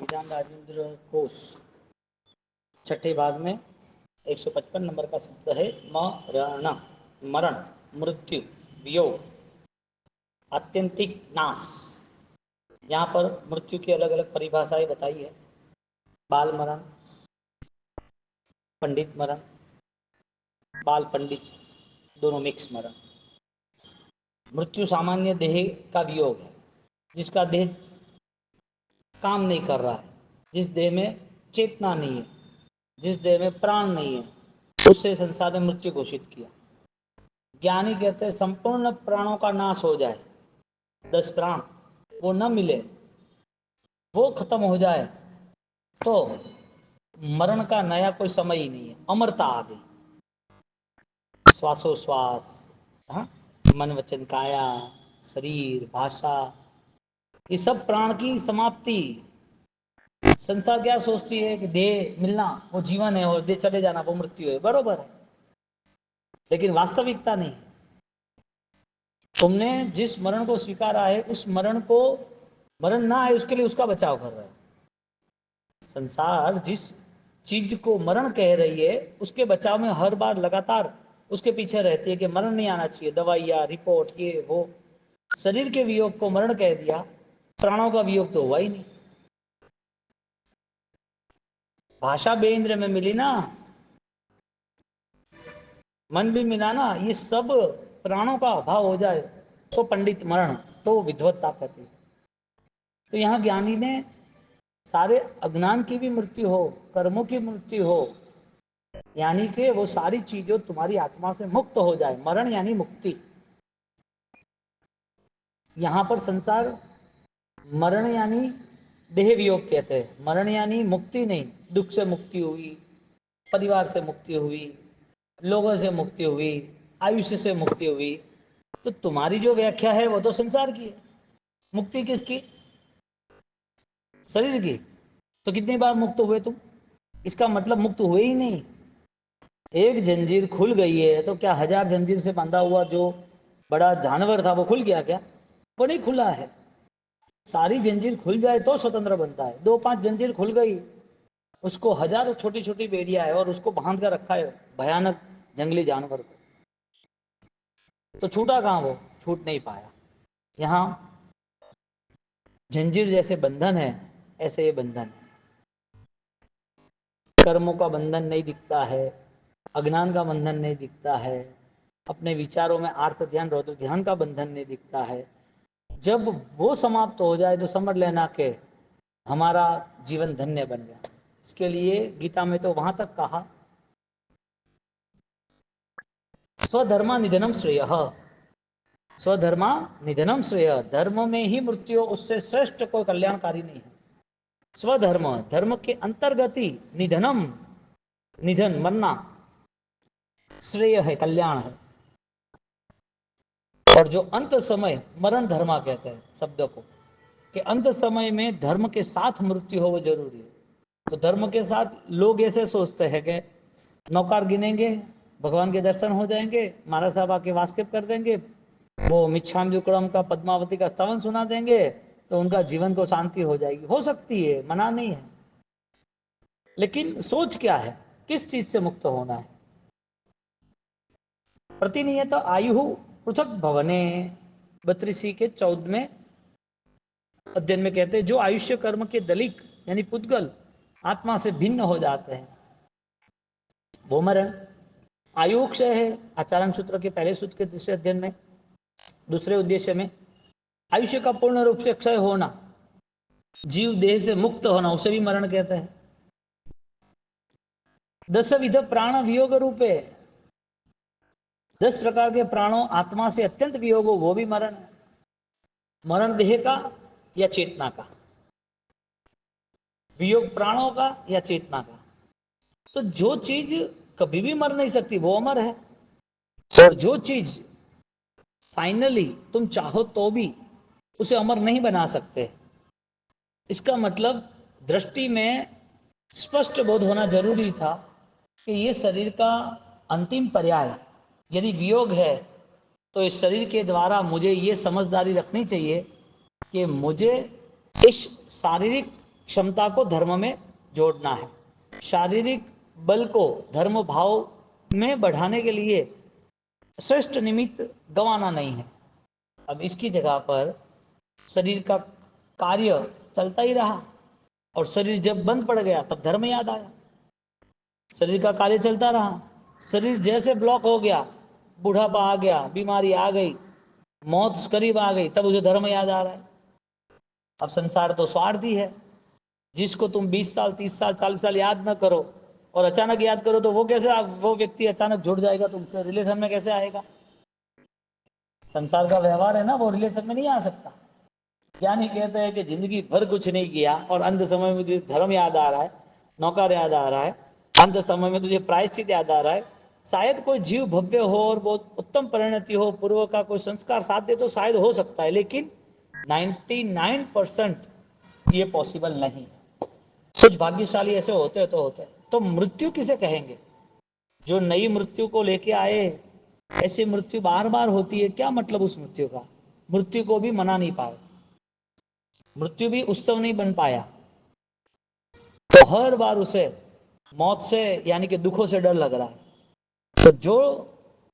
विधान राजेंद्र कोश छठे भाग में 155 नंबर का शब्द है मरण, मरण, मृत्यु, वियोग, आत्यंतिक नाश। यहाँ पर मृत्यु की अलग अलग परिभाषाएं बताई है। बाल मरण, पंडित मरण, बाल पंडित दोनों मिक्स मरण। मृत्यु सामान्य देह का वियोग है, जिसका देह काम नहीं कर रहा है, जिस देह में चेतना नहीं है, जिस देह में प्राण नहीं है, उससे संसार ने मृत्यु घोषित किया। ज्ञानी कहते हैं संपूर्ण प्राणों का नाश हो जाए, 10 प्राण वो न मिले, वो खत्म हो जाए, तो मरण का नया कोई समय ही नहीं है, अमरता आ गई। श्वासोश्वास, मन वचन काया, शरीर, भाषा, ये सब प्राण की समाप्ति। संसार क्या सोचती है कि देह मिलना वो जीवन है और देह चले जाना वो मृत्यु है, बरोबर है, लेकिन वास्तविकता नहीं। तुमने जिस मरण को स्वीकारा है, उस मरण को मरण ना आए उसके लिए उसका बचाव कर रहा है। संसार जिस चीज को मरण कह रही है, उसके बचाव में हर बार लगातार उसके पीछे रहती है कि मरण नहीं आना चाहिए, दवाइयाँ, रिपोर्ट, ये वो। शरीर के वियोग को मरण कह दिया, प्राणों का वियोग तो हुआ ही नहीं। भाषा बेइंद्र में मिली ना, मन भी मिला ना, ये सब प्राणों का अभाव हो जाए तो पंडित मरण, तो विद्वत्ता कहती है। तो यहाँ ज्ञानी ने सारे अज्ञान की भी मृत्यु हो, कर्मों की मृत्यु हो, यानी कि वो सारी चीजों तुम्हारी आत्मा से मुक्त हो जाए, मरण यानी मुक्ति। यहां पर संसार मरण यानी देह वियोग कहते हैं, मरण यानी मुक्ति नहीं। दुख से मुक्ति हुई, परिवार से मुक्ति हुई, लोगों से मुक्ति हुई, आयुष्य से मुक्ति हुई, तो तुम्हारी जो व्याख्या है वो तो संसार की है। मुक्ति किसकी? शरीर की। तो कितनी बार मुक्त हुए तुम? इसका मतलब मुक्त हुए ही नहीं। एक जंजीर खुल गई है तो क्या 1000 जंजीर से बांधा हुआ जो बड़ा जानवर था वो खुल गया क्या? वो नहीं खुला है। सारी जंजीर खुल जाए तो स्वतंत्र बनता है। 2-5 जंजीर खुल गई, उसको हजारों छोटी छोटी बेड़ियां है और उसको बांध कर रखा है भयानक जंगली जानवर को, तो छूटा कहां? वो छूट नहीं पाया। यहाँ जंजीर जैसे बंधन है, ऐसे ये बंधन है। कर्मों का बंधन नहीं दिखता है, अज्ञान का बंधन नहीं दिखता है, अपने विचारों में आर्थ ध्यान रौद्र ध्यान का बंधन नहीं दिखता है। जब वो समाप्त हो जाए तो समझ लेना कि हमारा जीवन धन्य बन गया। इसके लिए गीता में तो वहां तक कहा, स्वधर्मा निधनम श्रेय, स्वधर्मा निधनम श्रेय, धर्म में ही मृत्यु, उससे श्रेष्ठ कोई कल्याणकारी नहीं है। स्वधर्म, धर्म के अंतर्गत ही निधनम, निधन मरना, श्रेय है, कल्याण है। और जो अंत समय, मरण धर्मा कहते हैं शब्द को, कि अंत समय में धर्म के साथ मृत्यु हो वो जरूरी है। तो धर्म के साथ लोग ऐसे सोचते हैं कि नौकार गिनेंगे, भगवान के दर्शन हो जाएंगे, महाराज साहब आके वास्केप कर देंगे, वो मिच्छामयुक्तम का पद्मावती का स्तवन सुना देंगे, तो उनका जीवन को शांति हो जाएगी। हो सकती है, मना नहीं है, लेकिन सोच क्या है, किस चीज से मुक्त होना है? प्रतिनियत आयु पृथक भवने, 32 के 14वें अध्ययन में कहते हैं, जो आयुष्य कर्म के दलिक यानी पुद्गल आत्मा से भिन्न हो जाते हैं वो मरण। आयु क्षय है, आचारण सूत्र के पहले सूत्र के तीसरे अध्ययन में, दूसरे उद्देश्य में आयुष्य का पूर्ण रूप से क्षय होना, जीव देह से मुक्त होना, उसे भी मरण कहते हैं। 10 विध प्राण वियोग रूपे, 10 प्रकार के प्राणों आत्मा से अत्यंत वियोग हो, वो भी मरण है। मरण देह का या चेतना का? वियोग प्राणों का या चेतना का? तो जो चीज कभी भी मर नहीं सकती वो अमर है, और जो चीज फाइनली तुम चाहो तो भी उसे अमर नहीं बना सकते। इसका मतलब दृष्टि में स्पष्ट बोध होना जरूरी था कि ये शरीर का अंतिम पर्याय यदि वियोग है, तो इस शरीर के द्वारा मुझे ये समझदारी रखनी चाहिए कि मुझे इस शारीरिक क्षमता को धर्म में जोड़ना है। शारीरिक बल को धर्म भाव में बढ़ाने के लिए श्रेष्ठ निमित्त गंवाना नहीं है। अब इसकी जगह पर शरीर का कार्य चलता ही रहा और शरीर जब बंद पड़ गया तब धर्म याद आया। शरीर का कार्य चलता रहा, शरीर जैसे ब्लॉक हो गया, बुढ़ापा आ गया, बीमारी आ गई, मौत करीब आ गई, तब उसे धर्म याद आ रहा है। अब संसार तो स्वार्थी है, जिसको तुम 20 साल 30 साल 40 साल याद न करो और अचानक याद करो तो वो कैसे, वो व्यक्ति अचानक जुड़ जाएगा तुमसे, रिलेशन में कैसे आएगा? संसार का व्यवहार है ना, वो रिलेशन में नहीं आ सकता। ज्ञानी कहते हैं कि जिंदगी भर कुछ नहीं किया और अंत समय में तुझे धर्म याद आ रहा है, नौकर याद आ रहा है, अंत समय में तुझे प्रायश्चित याद आ रहा है, शायद कोई जीव भव्य हो और बहुत उत्तम परिणति हो, पूर्व का कोई संस्कार साथ दे तो शायद हो सकता है, लेकिन 99% ये पॉसिबल नहीं। कुछ भाग्यशाली ऐसे होते हैं तो होते हैं। तो मृत्यु किसे कहेंगे? जो नई मृत्यु को लेके आए, ऐसी मृत्यु बार बार होती है, क्या मतलब उस मृत्यु का? मृत्यु को भी मना नहीं पाए, मृत्यु भी उत्सव नहीं बन पाया, तो हर बार उसे मौत से यानी कि दुखों से डर लग रहा है। तो जो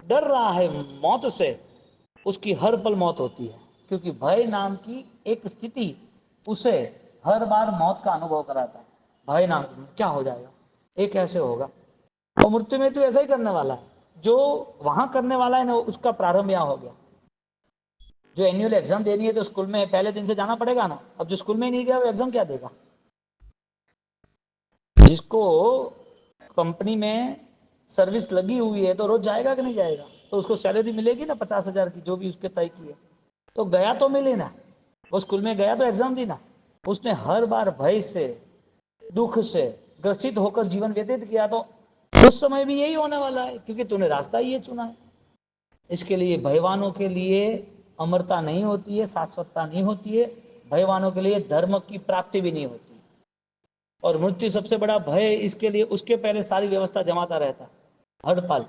डर रहा है मौत से, उसकी हर पल मौत होती है, क्योंकि भय नाम की एक स्थिति उसे हर बार मौत का अनुभव कराता है। भय नाम क्या हो जाएगा, ये कैसे होगा? और मृत्यु में तो ऐसा ही करने वाला है, जो वहां करने वाला है ना, उसका प्रारंभ यहाँ हो गया। जो एनुअल एग्जाम देनी है तो स्कूल में पहले दिन से जाना पड़ेगा ना, अब जो स्कूल में ही नहीं गया वो एग्जाम क्या देगा? जिसको कंपनी में सर्विस लगी हुई है तो रोज जाएगा कि नहीं जाएगा? तो उसको सैलरी मिलेगी ना 50,000 की, जो भी उसके तय की है, तो गया तो मिले ना। वो स्कूल में गया तो एग्जाम दी ना। उसने हर बार भय से दुख से ग्रसित होकर जीवन व्यतीत किया, तो उस समय भी यही होने वाला है, क्योंकि तूने रास्ता ही ये चुना है। इसके लिए भयवानों के लिए अमरता नहीं होती है, शाश्वतता नहीं होती है। भयवानों के लिए धर्म की प्राप्ति भी नहीं होती। और मृत्यु सबसे बड़ा भय, इसके लिए उसके पहले सारी व्यवस्था जमाता रहता हर पल।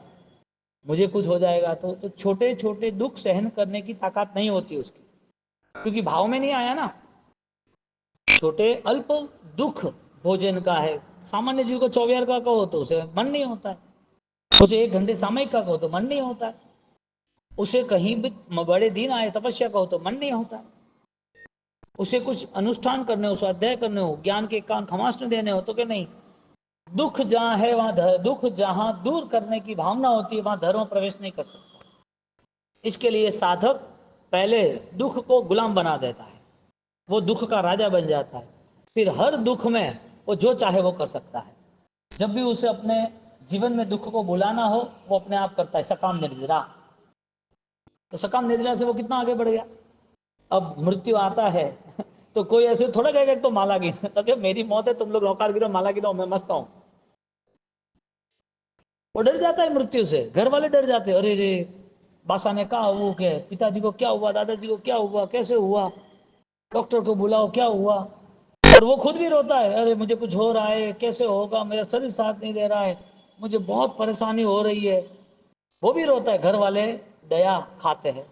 मुझे कुछ हो जाएगा तो छोटे छोटे दुख सहन करने की ताकत नहीं होती उसकी, क्योंकि भाव में नहीं आया ना। छोटे अल्प दुख भोजन का है। सामान्य जीव को 24 का कहो तो उसे मन नहीं होता है, उसे 1 घंटे सामयिक का कहो तो मन नहीं होता है, उसे कहीं भी बड़े दिन आए तपस्या कहो तो मन नहीं होता है, उसे कुछ अनुष्ठान करने हो, स्वाध्याय करने हो, ज्ञान के कान खमाष्ण देने हो तो क्या नहीं। दुख जहां है वहां दुख जहां दूर करने की भावना होती है वहां धर्म प्रवेश नहीं कर सकता। इसके लिए साधक पहले दुख को गुलाम बना देता है, वो दुख का राजा बन जाता है, फिर हर दुख में वो जो चाहे वो कर सकता है। जब भी उसे अपने जीवन में दुख को बुलाना हो, वो अपने आप करता है। सकाम निर्जरा, तो सकाम निर्जरा से वो कितना आगे बढ़ गया। अब मृत्यु आता है तो कोई ऐसे थोड़ा कहेगा तो माला गिन, तो मेरी मौत है तुम लोग नौकार गिरो, माला गिनो, मैं मस्त हूं। वो डर जाता है मृत्यु से, घर वाले डर जाते हैं, अरे रे बासा ने कहा वो क्या, पिताजी को क्या हुआ, दादाजी को क्या हुआ, कैसे हुआ, डॉक्टर को बुलाओ, क्या हुआ। और वो खुद भी रोता है, अरे मुझे कुछ हो रहा है, कैसे होगा, मेरा शरीर साथ नहीं दे रहा है, मुझे बहुत परेशानी हो रही है। वो भी रोता है। घर वाले दया खाते हैं,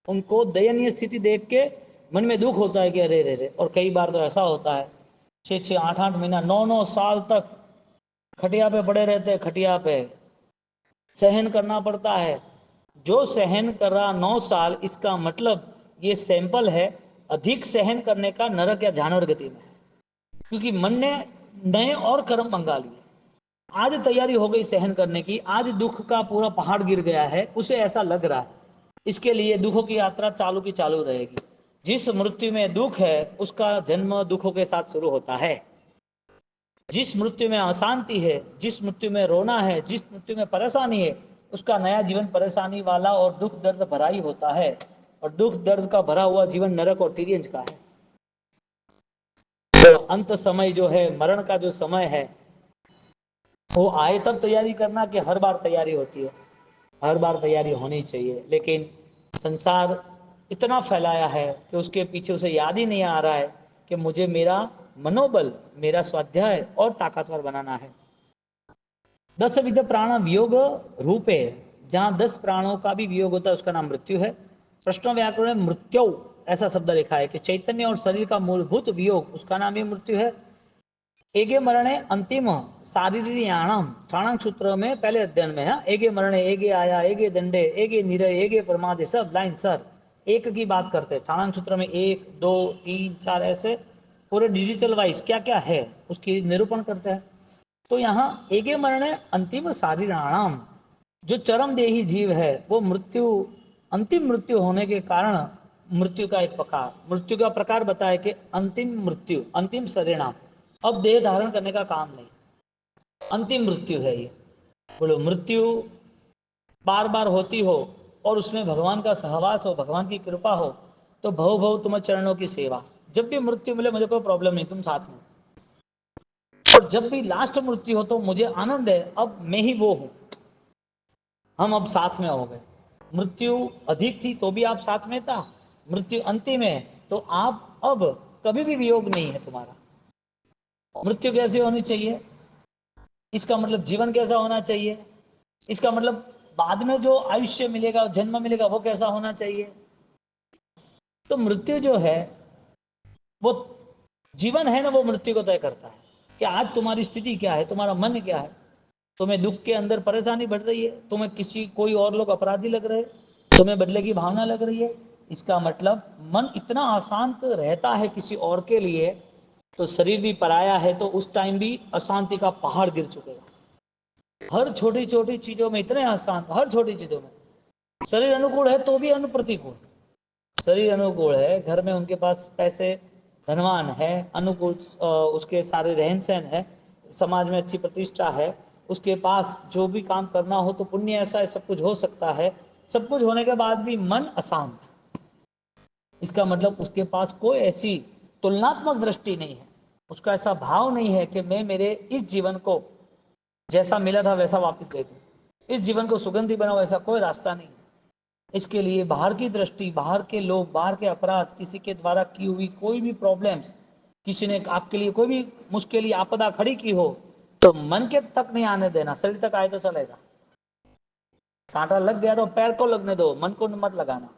उनको दयनीय स्थिति देख के मन में दुख होता है कि अरे रे रे। और कई बार तो ऐसा होता है 6-6 8-8 महीना 9-9 साल तक खटिया पे पड़े रहते हैं, खटिया पे सहन करना पड़ता है। जो सहन कर रहा 9 साल, इसका मतलब ये सैंपल है अधिक सहन करने का नरक या जानवर गति में, क्योंकि मन ने नए और कर्म मंगा लिए। आज तैयारी हो गई सहन करने की, आज दुख का पूरा पहाड़ गिर गया है, उसे ऐसा लग रहा है। इसके लिए दुखों की यात्रा चालू की चालू रहेगी। जिस मृत्यु में दुख है उसका जन्म दुखों के साथ शुरू होता है। जिस मृत्यु में अशांति है, जिस मृत्यु में रोना है, जिस मृत्यु में परेशानी है, उसका नया जीवन परेशानी वाला और दुख दर्द भरा ही होता है। और दुख दर्द का भरा हुआ जीवन नरक और तिर्यंज का है। तो अंत समय जो है, मरण का जो समय है, वो आए तब तैयारी करना कि हर बार तैयारी होती है? हर बार तैयारी होनी चाहिए, लेकिन संसार इतना फैलाया है कि उसके पीछे उसे याद ही नहीं आ रहा है कि मुझे मेरा मनोबल, मेरा स्वाध्याय और ताकतवर बनाना है। 10 विध प्राण वियोग रूपे, जहां 10 प्राणों का भी वियोग होता है उसका नाम मृत्यु है। प्रश्न व्याकरण में मृत्यु ऐसा शब्द लिखा है कि चैतन्य और शरीर का मूलभूत वियोग, उसका नाम ही मृत्यु है। एगे मरणे अंतिम शारीरियाणाम ठाणांग सूत्र में पहले अध्ययन में है। एगे मरणे, एगे आया, एगे दंडे, एगे निरय, एगे प्रमादे, सब लाइन सर एक की बात करते हैं। ठाणांग सूत्र में 1 2 3 4 ऐसे पूरे डिजिटल वाइज क्या क्या है उसकी निरूपण करते हैं। तो यहाँ एगे मरणे अंतिम शारीराणाम, जो चरम देही जीव है वो मृत्यु, अंतिम मृत्यु होने के कारण मृत्यु का एक प्रकार, मृत्यु का प्रकार बताया कि अंतिम मृत्यु, अंतिम शरीराम, अब देह धारण करने का काम नहीं, अंतिम मृत्यु है ये। बोलो मृत्यु बार बार होती हो और उसमें भगवान का सहवास हो, भगवान की कृपा हो, तो भव भव तुम चरणों की सेवा, जब भी मृत्यु मिले मुझे कोई प्रॉब्लम नहीं, तुम साथ में। और जब भी लास्ट मृत्यु हो तो मुझे आनंद है, अब मैं ही वो हूं, हम अब साथ में हो गए। मृत्यु अधिक थी तो भी आप साथ में था, मृत्यु अंतिम है तो आप अब कभी भी वियोग नहीं है तुम्हारा। मृत्यु कैसी होनी चाहिए, इसका मतलब जीवन कैसा होना चाहिए, इसका मतलब बाद में जो आयुष्य मिलेगा, जन्म मिलेगा, वो कैसा होना चाहिए। तो मृत्यु जो है वो जीवन है ना, वो मृत्यु को तय करता है कि आज तुम्हारी स्थिति क्या है, तुम्हारा मन क्या है, तुम्हें दुख के अंदर परेशानी बढ़ रही है, तुम्हें किसी कोई और लोग अपराधी लग रहे, तुम्हें बदले की भावना लग रही है, इसका मतलब मन इतना अशांत रहता है किसी और के लिए, तो शरीर भी पराया है तो उस टाइम भी अशांति का पहाड़ गिर चुकेगा। हर छोटी छोटी चीजों में इतने अशांत, हर छोटी चीजों में। शरीर अनुकूल है तो भी अनुप्रतिकूल, शरीर अनुकूल है, घर में उनके पास पैसे, धनवान है, अनुकूल उसके सारे रहन सहन है, समाज में अच्छी प्रतिष्ठा है, उसके पास जो भी काम करना हो तो पुण्य ऐसा है, सब कुछ हो सकता है, सब कुछ होने के बाद भी मन अशांत, इसका मतलब उसके पास कोई ऐसी तुलनात्मक दृष्टि नहीं है, उसका ऐसा भाव नहीं है कि मैं मेरे इस जीवन को जैसा मिला था वैसा वापस दे दूं, इस जीवन को सुगंधी बनाओ, ऐसा कोई रास्ता नहीं। इसके लिए बाहर की दृष्टि, बाहर के लोग, बाहर के अपराध, किसी के द्वारा की हुई कोई भी प्रॉब्लम्स, किसी ने आपके लिए कोई भी मुश्किल आपदा खड़ी की हो तो मन के तक नहीं आने देना, शरीर तक आए तो चलेगा। कांटा लग गया तो पैर को लगने दो, मन को मत लगाना।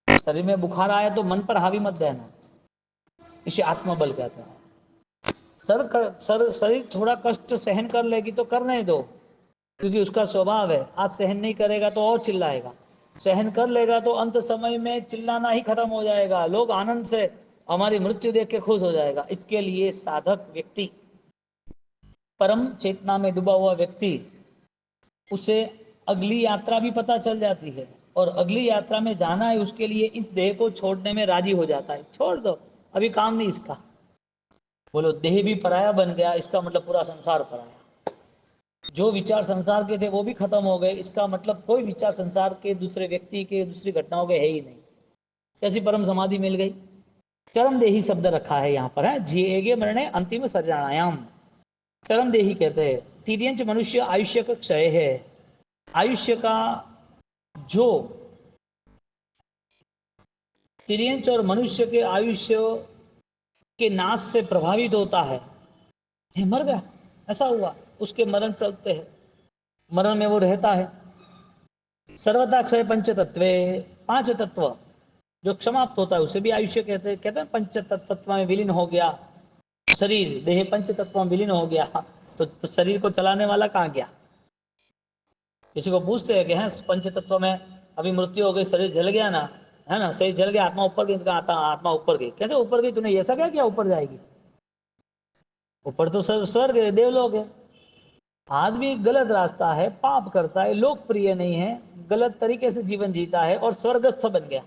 शरीर में बुखार आया तो मन पर हावी मत देना, इसे आत्मबल कहते हैं। शरीर थोड़ा कष्ट सहन कर लेगी तो करने दो, क्योंकि उसका स्वभाव है, आज सहन नहीं करेगा तो और चिल्लाएगा, सहन कर लेगा तो अंत समय में चिल्लाना ही खत्म हो जाएगा, लोग आनंद से हमारी मृत्यु देख के खुश हो जाएगा। इसके लिए साधक व्यक्ति, परम चेतना में डूबा हुआ व्यक्ति, उसे अगली यात्रा भी पता चल जाती है और अगली यात्रा में जाना है, उसके लिए इस देह को छोड़ने में राजी हो जाता है, छोड़ दो अभी काम नहीं इसका। बोलो देह भी पराया बन गया, इसका मतलब पूरा संसार पराया, जो विचार संसार के थे वो भी खत्म हो गए, इसका मतलब कोई विचार संसार के, दूसरे व्यक्ति के, दूसरी घटनाओं के है ही नहीं। कैसी परम समाधि मिल गई। चरम देही शब्द रखा है यहाँ पर, है जिएगे मरणे अंतिम सर्जनायाम, चरम देही कहते हैं। तिर्यंच मनुष्य आयुष्य का क्षय है, आयुष्य का जो तिर्यंच और मनुष्य के आयुष्य के नाश से प्रभावित होता है, ये मर गया ऐसा हुआ, उसके मरण चलते हैं, मरण में वो रहता है। सर्वदा क्षय पंच तत्व, पांच तत्व जो समाप्त होता है उसे भी आयुष्य कहते हैं। कहते हैं पंच तत्व में विलीन हो गया शरीर, देह पंच तत्व में विलीन हो गया, तो शरीर को चलाने वाला कहाँ गया। किसी को पूछते हैं कि हैं पंच तत्व में अभी मृत्यु हो गई, शरीर जल गया ना, है ना, शरीर जल गया, आत्मा ऊपर गई, आत्मा ऊपर गई, कैसे ऊपर गई, तूने ऐसा क्या किया ऊपर जाएगी, ऊपर तो स्वर्ग है, देवलोक है। आदमी गलत रास्ता है, पाप करता है, लोकप्रिय नहीं है, गलत तरीके से जीवन जीता है और स्वर्गस्थ बन गया।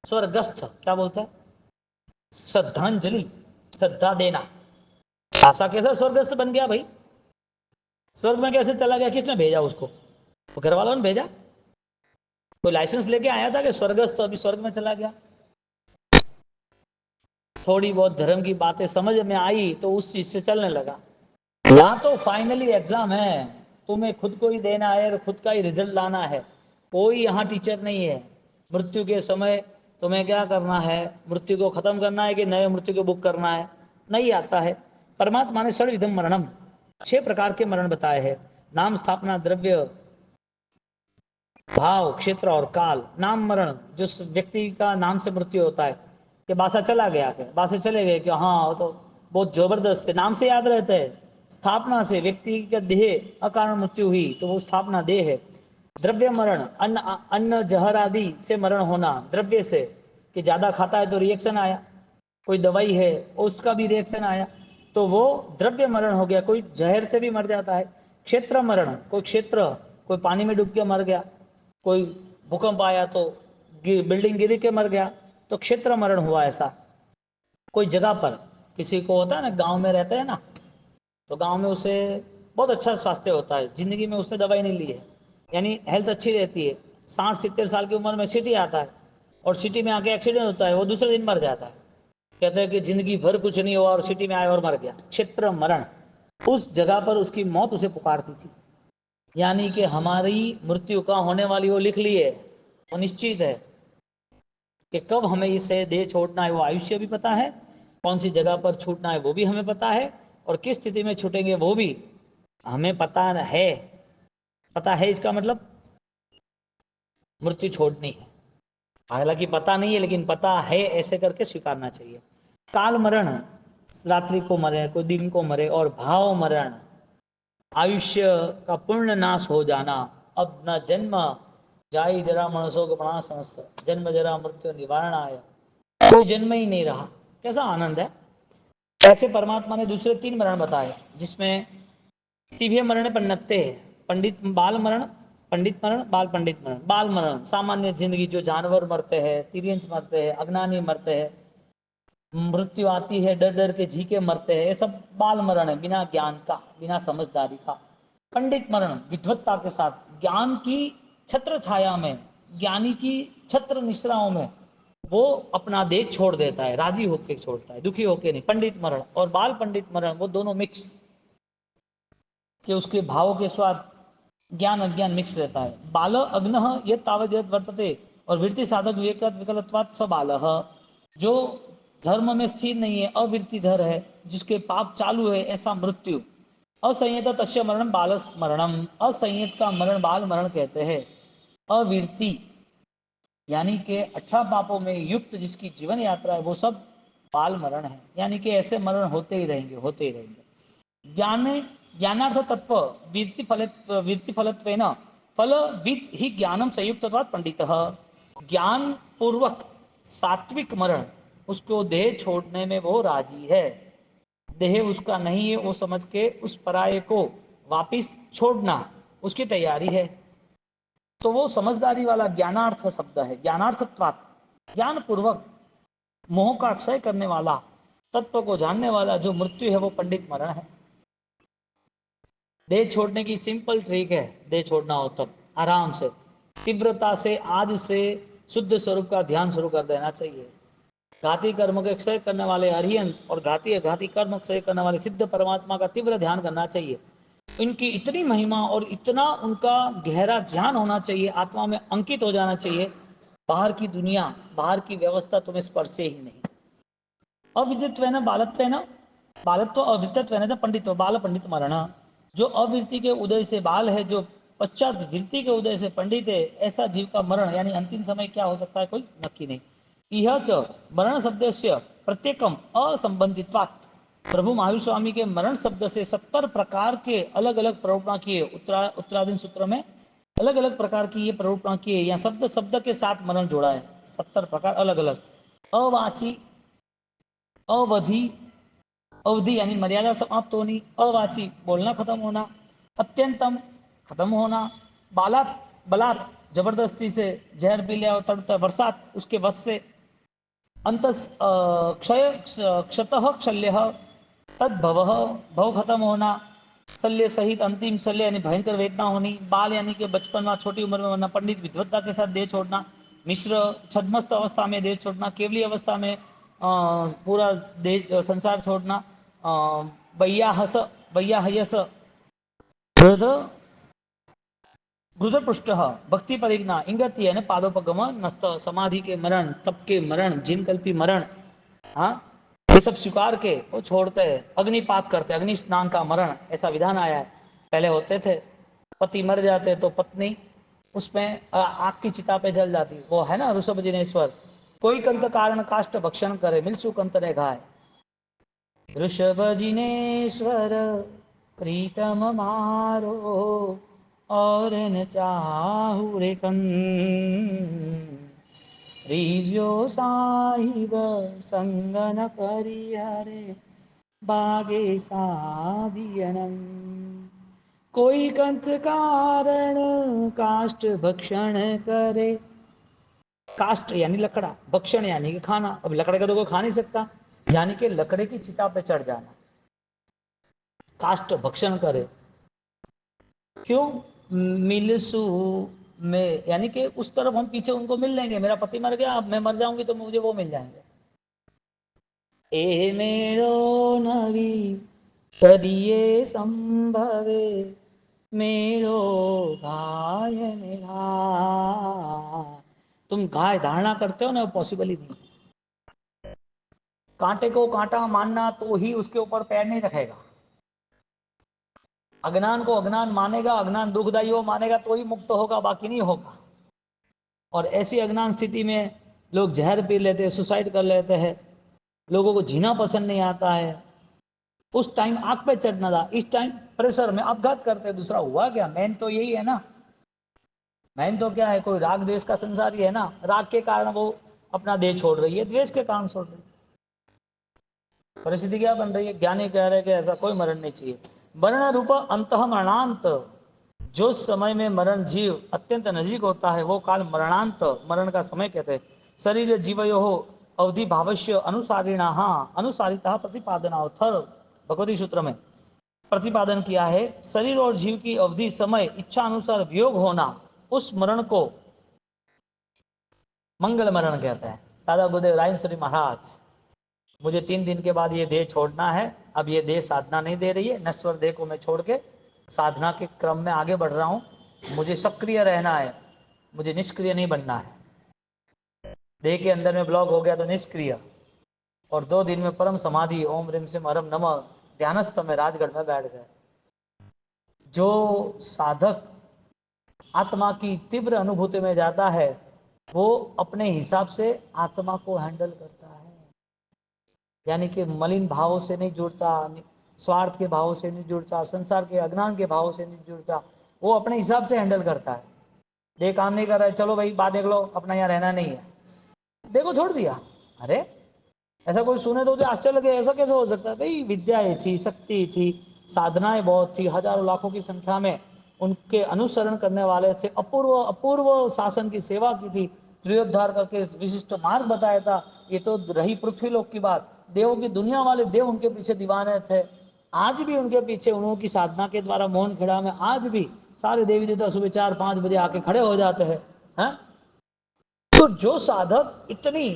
स्वर्गस्थ क्या बोलता है, श्रद्धांजलि, श्रद्धा देना, ऐसा कैसा स्वर्गस्थ बन गया भाई, स्वर्ग में कैसे चला गया, किसने भेजा उसको, वो घर वालों ने भेजा, कोई लाइसेंस लेके आया था कि स्वर्गस्थ अभी स्वर्ग में चला गया। थोड़ी बहुत धर्म की बातें समझ में आई तो उस चीज से चलने लगा। यहाँ तो फाइनली एग्जाम है, तुम्हें खुद को ही देना है और खुद का ही रिजल्ट लाना है, कोई यहाँ टीचर नहीं है। मृत्यु के समय तुम्हें क्या करना है, मृत्यु को खत्म करना है कि नए मृत्यु को बुक करना है, नहीं आता है। परमात्मा ने षड्विधम मरणम, 6 प्रकार के मरण बताए हैं। नाम, स्थापना, द्रव्य, भाव, क्षेत्र और काल। नाम मरण, जो व्यक्ति का नाम से मृत्यु होता है कि बासा चला गया, बासे चले गए कि हाँ तो बहुत जबरदस्त से, नाम से याद रहता है। स्थापना से व्यक्ति का देह अकारण मृत्यु हुई तो वो स्थापना देह है। द्रव्य मरण, अन्न अन्न जहर आदि से मरण होना, द्रव्य से कि ज्यादा खाता है तो रिएक्शन आया, कोई दवाई है उसका भी रिएक्शन आया तो वो द्रव्य मरण हो गया। कोई जहर से भी मर जाता है। क्षेत्र मरण, कोई क्षेत्र, कोई पानी में डूब के मर गया, कोई भूकंप आया तो बिल्डिंग गिर के मर गया तो क्षेत्र मरण हुआ। ऐसा कोई जगह पर किसी को होता है ना, गांव में रहते हैं ना, तो गांव में उसे बहुत अच्छा स्वास्थ्य होता है, जिंदगी में उसने दवाई नहीं ली है, यानी हेल्थ अच्छी रहती है। 60-70 साल की उम्र में सिटी आता है और सिटी में आके एक्सीडेंट होता है, वो दूसरे दिन मर जाता है। कहते हैं कि जिंदगी भर कुछ नहीं हुआ और सिटी में आया और मर गया, क्षेत्र मरण। उस जगह पर उसकी मौत उसे पुकारती थी। यानी कि हमारी मृत्यु कहाँ होने वाली वो लिख ली है, वो निश्चित है कि कब हमें इसे देह छोड़ना है, वो आयुष्य भी पता है, कौन सी जगह पर छूटना है वो भी हमें पता है, और किस स्थिति में छूटेंगे वो भी हमें पता है। पता है इसका मतलब मृत्यु छोड़नी है। हालांकि पता नहीं है लेकिन पता है, ऐसे करके स्वीकारना चाहिए। काल मरण, रात्रि को मरे, कोई दिन को मरे। और भाव मरण, आयुष्य का पूर्ण नाश हो जाना। अब न जन्म जाई जरा मनुष्यों को प्राण समस्त, जन्म जरा मृत्यु निवारण आया, कोई जन्म ही नहीं रहा। कैसा आनंद है। ऐसे परमात्मा ने दूसरे 3 मरण बताए, जिसमें तिव्य मरण पन्नते, पंडित बाल मरण, पंडित मरण, बाल पंडित मरण। बाल मरण सामान्य जिंदगी, जो जानवर मरते हैं, तिर्यंस मरते हैं, अज्ञानी मरते हैं, मृत्यु आती है डर डर के जी के मरते हैं, ये सब बाल मरण है, बिना ज्ञान का, बिना समझदारी का। पंडित मरण विद्वत्ता के साथ, ज्ञान की छत्र छाया में, ज्ञानी की छत्र निश्राओं में वो अपना देह छोड़ देता है, राजी होकर छोड़ता है, दुखी होकर नहीं। पंडित मरण और बाल पंडित मरण वो दोनों मिक्स, कि उसके भावों के स्वाद ज्ञान अज्ञान मिक्स रहता है। बाल अग्न ये तावत वर्तते, और वृत्ति साधक विवेक विकलत्वात् स बाल, जो धर्म में स्थिर नहीं है, अवृत्तिधर है, जिसके पाप चालू है, ऐसा मृत्यु। असंयत तस्य मरण बालस मरणम, असंयत का मरण बाल मरण कहते हैं। अवृत्ति यानी कि 18 पापों में युक्त जिसकी जीवन यात्रा है वो सब बाल मरण है, यानी कि ऐसे मरण होते ही रहेंगे, होते ही रहेंगे। ज्ञान ज्ञानार्थ तत्व वीर्ति फलत्वेन फल विद ही ज्ञानम संयुक्त पंडित, ज्ञान पूर्वक सात्विक मरण, उसको देह छोड़ने में वो राजी है। देह उसका नहीं है वो समझ के उस पराये को वापिस छोड़ना उसकी तैयारी है, तो वो समझदारी वाला ज्ञानार्थ शब्द है। ज्ञानार्थत्वात्, ज्ञान पूर्वक मोह का अक्षय करने वाला, तत्व को जानने वाला जो मृत्यु है वो पंडित मरण है। देह छोड़ने की सिंपल ट्रिक है, देह छोड़ना हो तब आराम से, तीव्रता से, आज से शुद्ध स्वरूप का ध्यान शुरू कर देना चाहिए। घाती कर्म के क्षय करने वाले अरिहंत और घाती घाती कर्म क्षय करने वाले सिद्ध परमात्मा का तीव्र ध्यान करना चाहिए। इनकी इतनी महिमा और इतना उनका गहरा ध्यान होना चाहिए, आत्मा में अंकित हो जाना चाहिए, बाहर की दुनिया, बाहर की व्यवस्था तुम्हें स्पर्शे ही नहीं। अविदित्वेन बालत्वेन, बालत्व अविदित्वेन पंडित्व, बाल पंडित मरण, जो अवृत्ति के उदय से बाल है, जो पश्चात वृत्ति के उदय से पंडित है, ऐसा जीव का मरण यानी अंतिम समय क्या हो सकता है कोई नक्की नहीं। यह च मरण शब्द से प्रत्येकम असंबंधित्वात्, प्रभु महावीर स्वामी के मरण शब्द से 70 प्रकार के अलग अलग प्ररूपणा किए, उत्तराधीन सूत्र में अलग अलग प्रकार की ये प्ररूपणा किए, या शब्द शब्द के साथ मरण जोड़ा है, 70 प्रकार अलग अलग। अवाची, अवधि, अवधि यानी मर्यादा समाप्त होनी, अवाची बोलना खत्म होना, अत्यंतम खत्म होना, बालात बलात् जबरदस्ती से जहर पी लिया और तड़पता, बरसात उसके वश से, अंत क्षय क्षतः क्षल्य तद्भव, भव खत्म होना, शल्य सहित अंतिम शल्य यानी भयंकर वेदना होनी, बाल यानी कि बचपन में छोटी उम्र में मरना, पंडित विद्वत्ता के साथ देह छोड़ना, मिश्र छद्मस्त अवस्था में देह छोड़ना, केवली अवस्था में पूरा देह संसार छोड़ना, वैयाहस वैयाहयस हृद पृष्ठ भक्ति परिज्ञा इंगति यानी पादोपगम नस्त, समाधि के मरण, तप के मरण, जिन कल्पी मरण, हाँ ये सब स्वीकार के वो छोड़ते हैं। अग्निपात करते, अग्नि स्नान का मरण ऐसा विधान आया है। पहले होते थे पति मर जाते तो पत्नी उसमें आग की चिता पे जल जाती, वो है ना ऋषभ जिनेश्वर, कोई कंत कारण काष्ट भक्षण करे मिलसु कंत ने घाय, ऋषभ जिनेश्वर प्रीतम मारो, और न चाहू रे कन, रीजो साहिब संग न परिहरे, बागे साधियनम। कोई कंत कारण काष्ट भक्षण करे, काष्ट यानी लकड़ा, भक्षण यानी कि खाना। अब लकड़े का तो कोई खा नहीं सकता, यानी कि लकड़े की चिता पे चढ़ जाना, काष्ट भक्षण करे। क्यों? मिलसु में, यानी कि उस तरफ हम पीछे उनको मिल लेंगे। मेरा पति मर गया, अब मैं मर जाऊंगी तो मुझे वो मिल जाएंगे। ए मेरो नवी करिए संभवे, मेरो गाय मेरा। तुम गाय धारणा करते हो ना, वो पॉसिबल ही नहीं। कांटे को कांटा मानना तो ही उसके ऊपर पैर नहीं रखेगा। अज्ञान को अज्ञान मानेगा, अज्ञान दुखदायी हो मानेगा तो ही मुक्त होगा, बाकी नहीं होगा। और ऐसी अज्ञान स्थिति में लोग जहर पी लेते हैं, सुसाइड कर लेते हैं, लोगों को जीना पसंद नहीं आता है। उस टाइम आग पे चढ़ना था, इस टाइम प्रेशर में अपघात करते। दूसरा हुआ क्या? मेन तो यही है ना। मेन तो क्या है? कोई राग द्वेष का संसार ही है ना। राग के कारण वो अपना देह छोड़ रही है, द्वेष के कारण छोड़ रही है। परिस्थिति क्या बन रही है? ज्ञानी कह रहे कि ऐसा कोई मरण नहीं चाहिए। मरण रूप अंत मरणांत, जो समय में मरण जीव अत्यंत नजीक होता है वो काल मरणांत, मरण का समय कहते हैं। शरीर जीवयो अवधि भावश्य अनुसारिणा अनुसारिता प्रतिपादना, थर्ड भगवती सूत्र में प्रतिपादन किया है। शरीर और जीव की अवधि समय इच्छा अनुसार वियोग होना, उस मरण को मंगल मरण कहते हैं। दादा गुरुदेव राय श्री महाराज, मुझे 3 दिन के बाद ये देह छोड़ना है। अब ये देह साधना नहीं दे रही है, नश्वर देह को मैं छोड़ के साधना के क्रम में आगे बढ़ रहा हूँ। मुझे सक्रिय रहना है, मुझे निष्क्रिय नहीं बनना है। देह के अंदर में ब्लॉक हो गया तो निष्क्रिय, और 2 दिन में परम समाधि, ओम रिम सिम हरम नमः, ध्यानस्थ में राजगढ़ में बैठ गए। जो साधक आत्मा की तीव्र अनुभूति में जाता है वो अपने हिसाब से आत्मा को हैंडल करता है, यानी कि मलिन भावों से नहीं जुड़ता, स्वार्थ के भावों से नहीं जुड़ता, संसार के अज्ञान के भावों से नहीं जुड़ता। वो अपने हिसाब से हैंडल करता है। ये काम नहीं कर रहा है, चलो भाई बात देख लो, अपना यहाँ रहना नहीं है, देखो छोड़ दिया। अरे ऐसा कोई सुने तो आश्चर्य लगे, ऐसा कैसे हो सकता है? भाई विद्याएं थी, शक्ति थी, साधनाएं बहुत थी, हजारों लाखों की संख्या में उनके अनुसरण करने वाले थे, अपूर्व अपूर्व शासन की सेवा की थी, त्रियोद्धार करके विशिष्ट मार्ग बताया था। ये तो रही पृथ्वी लोक की बात, देवों की दुनिया वाले देव उनके पीछे दीवाने थे। आज भी उनके पीछे, उन्होंने की साधना के द्वारा मोहन खेड़ा में आज भी सारे देवी देवता सुबह 4-5 बजे आके खड़े हो जाते हैं। तो जो साधक इतनी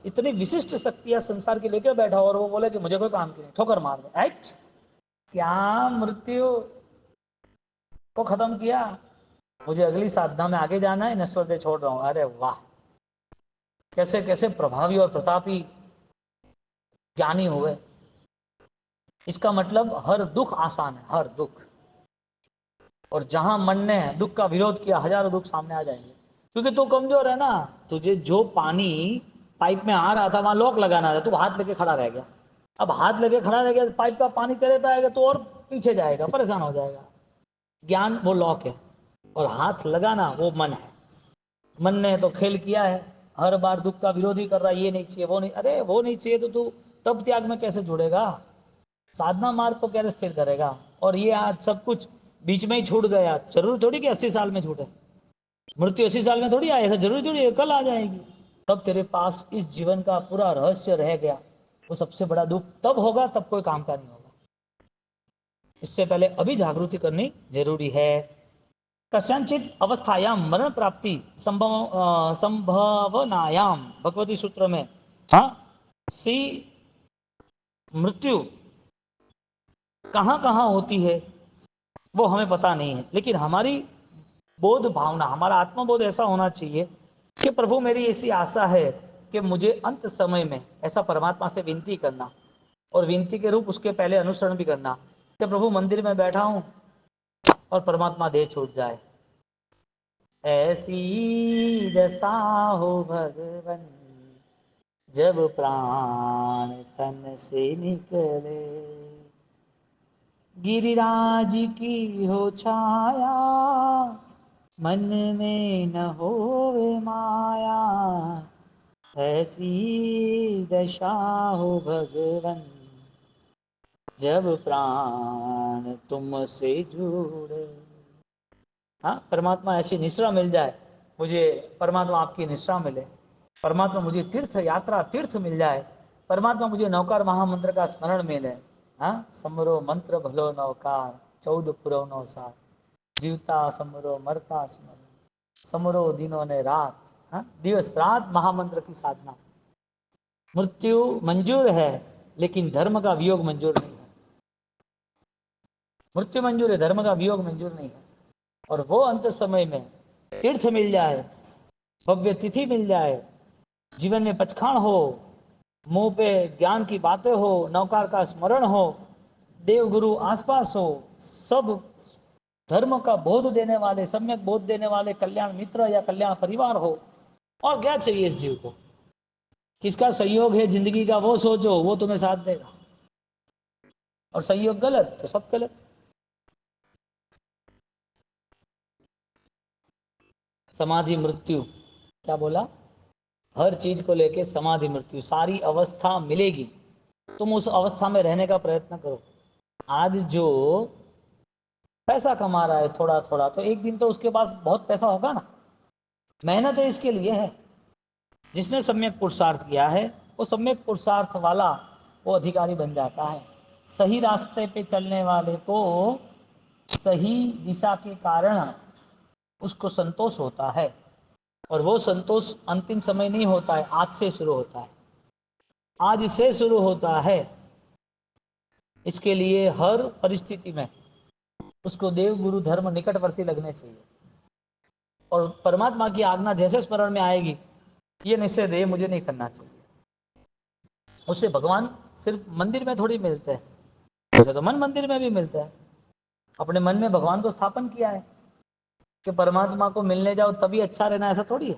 इतनी विशिष्ट शक्तियां संसार की लेकर बैठा और वो बोले कि मुझे कोई काम की नहीं, ठोकर मार दे, एक्ट क्या मृत्यु को खत्म किया, मुझे अगली साधना में आगे जाना है, नश्वर देह छोड़ रहा हूं। अरे वाह, कैसे कैसे प्रभावी और प्रतापी ज्ञानी हुए। इसका मतलब हर दुख आसान है, हर दुख। और जहां मन ने दुख का विरोध किया, हजारों दुख सामने आ जाएंगे। क्योंकि तू कमजोर है ना, तुझे जो पानी पाइप में आ रहा था वहां लॉक लगाना था, तू हाथ लेके खड़ा रह गया। अब हाथ लेके खड़ा रह गया, पाइप का पानी तेरे पे आएगा तो और पीछे जाएगा, परेशान हो जाएगा। ज्ञान वो लॉक है, और हाथ लगाना वो मन है। मन ने तो खेल किया है, हर बार दुख का विरोधी कर रहा है, ये नहीं चाहिए, वो नहीं, अरे वो नहीं चाहिए तो तू तब त्याग में कैसे जुड़ेगा? साधना मार्ग को कैसे स्थिर करेगा? और ये आज सब कुछ बीच में ही छूट गया, जरूरी थोड़ी कि 80 साल में छूटे। मृत्यु 80 साल में थोड़ी आए, ऐसा जरूरी थोड़ी है कल आ जाएगी। तब तेरे पास इस जीवन का पूरा रहस्य रह गया। वो सबसे बड़ा दुख तब होगा, तब कोई काम का नहीं होगा। इससे पहले अभी जागृति करनी जरूरी है। कस्यांचित अवस्थायाम मरण प्राप्ति संभवनायाम, भगवती सूत्र में हाँ सी मृत्यु कहाँ कहाँ होती है वो हमें पता नहीं है, लेकिन हमारी बोध भावना, हमारा आत्मबोध ऐसा होना चाहिए कि प्रभु मेरी ऐसी आशा है कि मुझे अंत समय में ऐसा परमात्मा से विनती करना, और विनती के रूप उसके पहले अनुसरण भी करना कि प्रभु मंदिर में बैठा हूं और परमात्मा देह छूट जाए, ऐसी दशा हो भगवन जब प्राण तन से निकले, गिरिराज की हो छाया, मन में न होवे माया, ऐसी दशा हो भगवन, जब प्राण तुमसे जुड़े। हाँ, परमात्मा ऐसी निश्रा मिल जाए, मुझे परमात्मा आपकी निश्रा मिले, परमात्मा मुझे तीर्थ यात्रा तीर्थ मिल जाए, परमात्मा मुझे नौकार महामंत्र का स्मरण मिले। हाँ, समरो मंत्र भलो नौकार, 14 पुरव 9 साल, जीवता समरो मरता स्मरो, समरो दिनों ने रात। हाँ, दिवस रात महामंत्र की साधना। मृत्यु मंजूर है, लेकिन धर्म का वियोग मंजूर नहीं है। मृत्यु मंजूर है, धर्म का वियोग मंजूर नहीं है। और वो अंत समय में तीर्थ मिल जाए, भव्य तिथि मिल जाए, जीवन में पचखान हो, मुंह पे ज्ञान की बातें हो, नौकार का स्मरण हो, देव गुरु आसपास हो, सब धर्म का बोध देने वाले, सम्यक बोध देने वाले कल्याण मित्र या कल्याण परिवार हो, और क्या चाहिए इस जीव को? किसका सहयोग है जिंदगी का वो सोचो, वो तुम्हें साथ देगा। और सहयोग गलत तो सब गलत। समाधि मृत्यु, क्या बोला? हर चीज को लेके समाधि मृत्यु, सारी अवस्था मिलेगी, तुम उस अवस्था में रहने का प्रयत्न करो। आज जो पैसा कमा रहा है थोड़ा थोड़ा, तो एक दिन तो उसके पास बहुत पैसा होगा ना। मेहनत है इसके लिए है। जिसने सम्यक पुरुषार्थ किया है, वो सम्यक पुरुषार्थ वाला वो अधिकारी बन जाता है। सही रास्ते पे चलने वाले को सही दिशा के कारण उसको संतोष होता है, और वो संतोष अंतिम समय नहीं होता है, आज से शुरू होता है, आज से शुरू होता है। इसके लिए हर परिस्थिति में उसको देव गुरु धर्म निकटवर्ती लगने चाहिए, और परमात्मा की आज्ञा जैसे स्मरण में आएगी, ये निश्चय दे मुझे नहीं करना चाहिए। उससे भगवान सिर्फ मंदिर में थोड़ी मिलते हैं, उसे तो मन मंदिर में भी मिलते हैं। अपने मन में भगवान को स्थापन किया है कि परमात्मा को मिलने जाओ तभी अच्छा रहना, ऐसा थोड़ी है।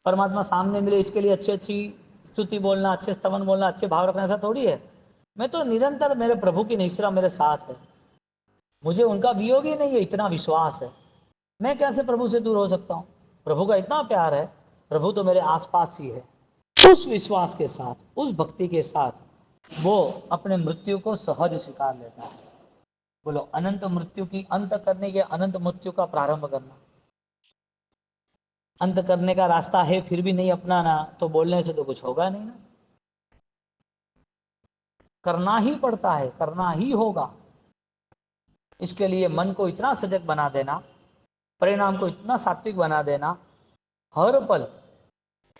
परमात्मा सामने मिले इसके लिए अच्छी अच्छी स्तुति बोलना, अच्छे स्तवन बोलना, अच्छे भाव रखना, ऐसा थोड़ी है। मैं तो निरंतर मेरे प्रभु की निश्रा मेरे साथ है, मुझे उनका वियोग ही नहीं है, इतना विश्वास है। मैं कैसे प्रभु से दूर हो सकता हूँ? प्रभु का इतना प्यार है, प्रभु तो मेरे आसपास ही है। उस विश्वास के साथ, उस भक्ति के साथ वो अपने मृत्यु को सहज स्वीकार लेता है। बोलो, अनंत मृत्यु की अंत करने के, अनंत मृत्यु का प्रारंभ करना। अंत करने का रास्ता है फिर भी नहीं अपनाना, तो बोलने से तो कुछ होगा नहीं ना। करना ही पड़ता है, करना ही होगा। इसके लिए मन को इतना सजग बना देना, परिणाम को इतना सात्विक बना देना, हर पल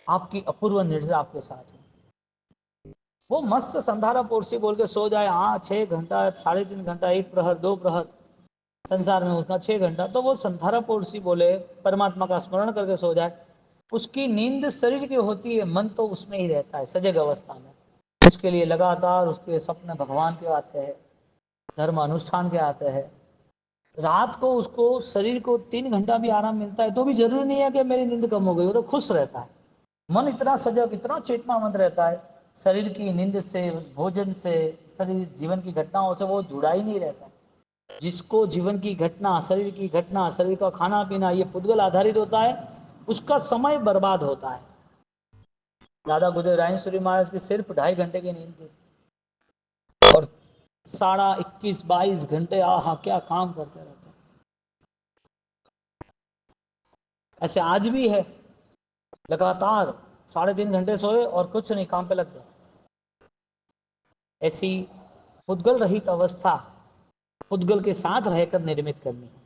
आपकी अपूर्व निर्जा आपके साथ है। वो मस्त संधारा पोर्सी बोल के सो जाए, हाँ 6 घंटा 3.5 घंटा, 1 प्रहर 2 प्रहर संसार में उसका 6 घंटा, तो वो संधारा पोर्सी बोले परमात्मा का स्मरण करके सो जाए, उसकी नींद शरीर की होती है, मन तो उसमें ही रहता है सजग अवस्था में। उसके लिए लगातार उसके सपने भगवान के आते हैं, धर्म अनुष्ठान के आते हैं। रात को उसको शरीर को 3 घंटा भी आराम मिलता है तो भी जरूरी नहीं है कि मेरी नींद कम हो गई, वो तो खुश रहता है। मन इतना सजग, इतना चेतनावंत रहता है, शरीर की नींद से, भोजन से, शरीर जीवन की घटनाओं से वो जुड़ा ही नहीं रहता। जिसको जीवन की घटना, शरीर की घटना, शरीर का खाना पीना ये पुद्गल आधारित होता है, उसका समय बर्बाद होता है। दादा गुरुदेव रायेश्वरी महाराज की सिर्फ 2.5 घंटे की नींद थी, और 21-22 घंटे आहा क्या काम करते रहते। ऐसे आज भी है, लगातार 3.5 घंटे सोए और कुछ नहीं, काम पे लग गए। ऐसी पुद्गल रहित अवस्था पुद्गल के साथ रहकर निर्मित करनी है,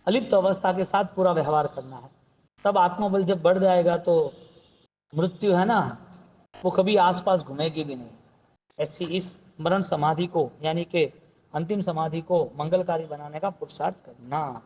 अलिप्त अवस्था के साथ पूरा व्यवहार करना है। तब आत्मबल जब बढ़ जाएगा तो मृत्यु है ना, वो कभी आसपास घूमेगी भी नहीं। ऐसी इस मरण समाधि को, यानी कि अंतिम समाधि को मंगलकारी बनाने का पुरुषार्थ करना।